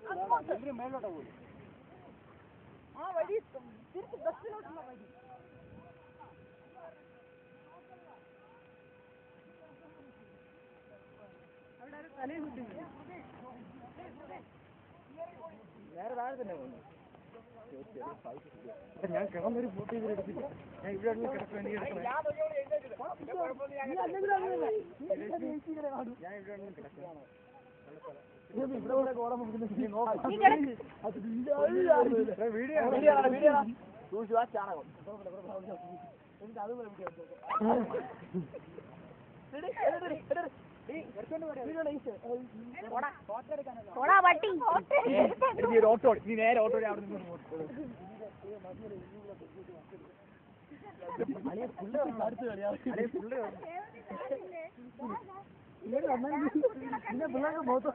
മേലോട്ടാ പോയി ആ വഴി തിരിച്ച് ബസ്സിലോട്ടുള്ള വഴി. അവിടെ ഒരു തലയും കുട്ടി നേരെ താഴെ തന്നെ പോകുന്നു. ഞാൻ കിടന്നൊരു ഫോട്ടോ എടുത്തില്ല. ഞാൻ ഇവിടെ കിടക്കാൻ ഞാൻ ഇവിടെ ഓട്ടോ നീ നേരെ ഓട്ടോ അവിടെ നിന്ന് പിള്ളേർക്ക് മൊത്തം